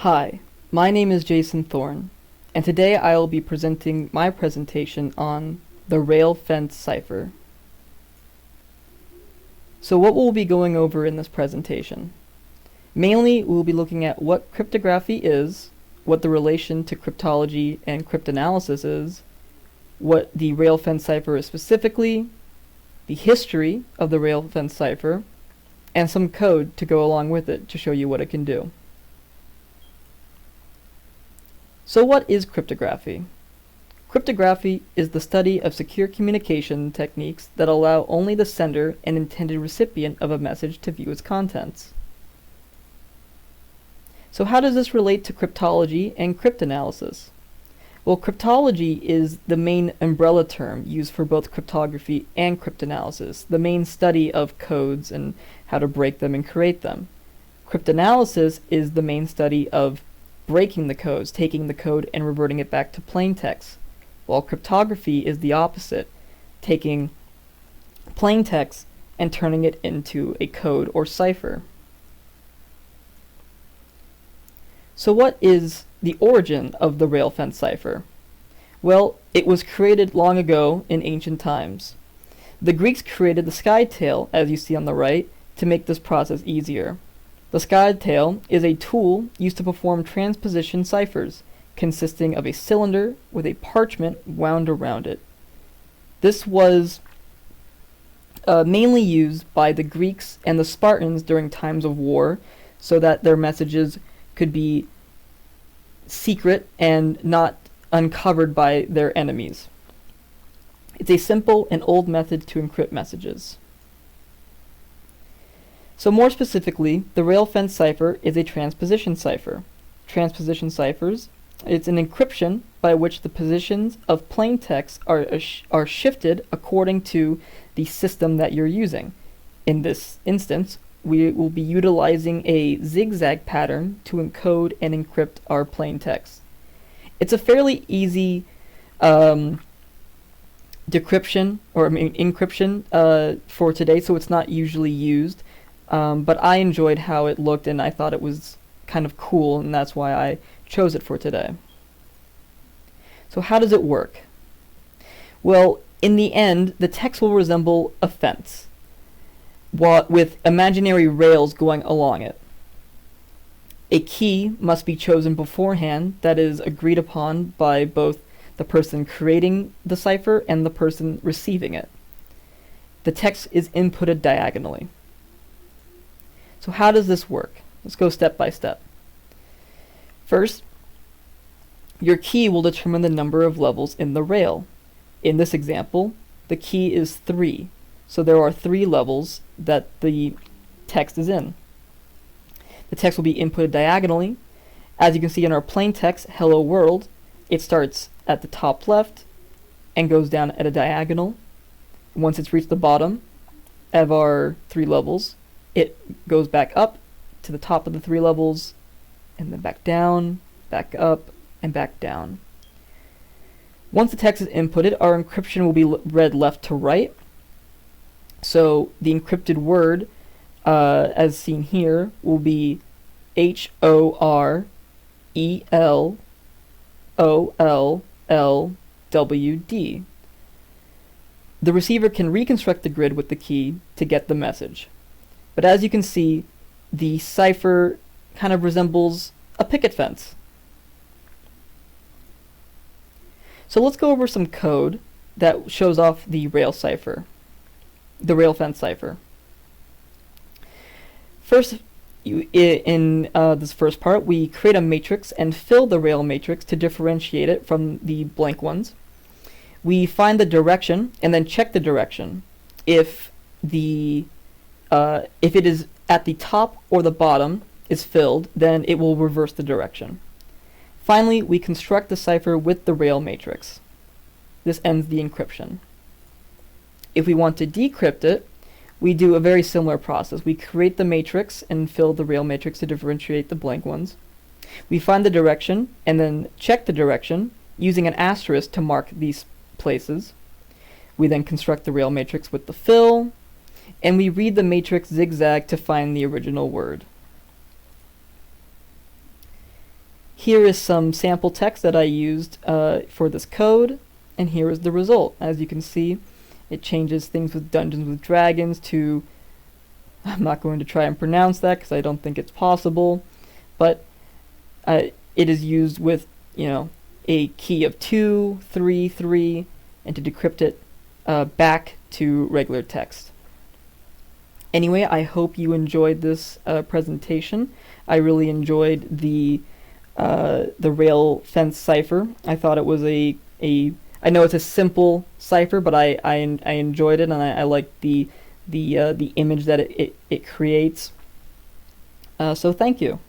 Hi, my name is Jason Thorne, and today I will be presenting my presentation on the rail fence cipher. So what we'll be going over in this presentation? Mainly, we'll be looking at what cryptography is, what the relation to cryptology and cryptanalysis is, what the rail fence cipher is specifically, the history of the rail fence cipher, and some code to go along with it to show you what it can do. So what is cryptography? Cryptography is the study of secure communication techniques that allow only the sender and intended recipient of a message to view its contents. So how does this relate to cryptology and cryptanalysis? Well, cryptology is the main umbrella term used for both cryptography and cryptanalysis, the main study of codes and how to break them and create them. Cryptanalysis is the main study of breaking the codes, taking the code and reverting it back to plain text, while cryptography is the opposite, taking plain text and turning it into a code or cipher. So what is the origin of the rail fence cipher? Well, it was created long ago in ancient times. The Greeks created the sky tail, as you see on the right, to make this process easier. The sky tail is a tool used to perform transposition ciphers, consisting of a cylinder with a parchment wound around it. This was mainly used by the Greeks and the Spartans during times of war, so that their messages could be secret and not uncovered by their enemies. It's a simple and old method to encrypt messages. So more specifically, the rail fence cipher is a transposition cipher. Transposition ciphers, it's an encryption by which the positions of plain text are shifted according to the system that you're using. In this instance, we will be utilizing a zigzag pattern to encode and encrypt our plain text. It's a fairly easy encryption for today, so it's not usually used. But I enjoyed how it looked and I thought it was kind of cool, and that's why I chose it for today. So how does it work? Well, in the end, the text will resemble a fence, with imaginary rails going along it. A key must be chosen beforehand that is agreed upon by both the person creating the cipher and the person receiving it. The text is inputted diagonally. So how does this work? Let's go step by step. First, your key will determine the number of levels in the rail. In this example, the key is 3, so there are 3 levels that the text is in. The text will be inputted diagonally. As you can see in our plain text, hello world, it starts at the top left and goes down at a diagonal. Once it's reached the bottom of our 3 levels, it goes back up to the top of the 3 levels, and then back down, back up, and back down. Once the text is inputted, our encryption will be read left to right. So the encrypted word, as seen here, will be HORELOLLWD. The receiver can reconstruct the grid with the key to get the message. But as you can see, the cipher kind of resembles a picket fence. So let's go over some code that shows off the rail cipher, the rail fence cipher. First, in this first part, we create a matrix and fill the rail matrix to differentiate it from the blank ones. We find the direction and then check the direction. If it is at the top or the bottom is filled, then it will reverse the direction. Finally, we construct the cipher with the rail matrix. This ends the encryption. If we want to decrypt it, we do a very similar process. We create the matrix and fill the rail matrix to differentiate the blank ones. We find the direction and then check the direction using an asterisk to mark these places. We then construct the rail matrix with the fill, and we read the matrix zigzag to find the original word. here is some sample text that I used for this code, and here is the result. As you can see, it changes things with Dungeons with Dragons to, I'm not going to try and pronounce that because I don't think it's possible, but it is used with, a key of 2, 3, 3, and to decrypt it back to regular text. Anyway, I hope you enjoyed this presentation. I really enjoyed the rail fence cipher. I thought it was I know it's a simple cipher, but I enjoyed it, and I liked the image that it creates. So thank you.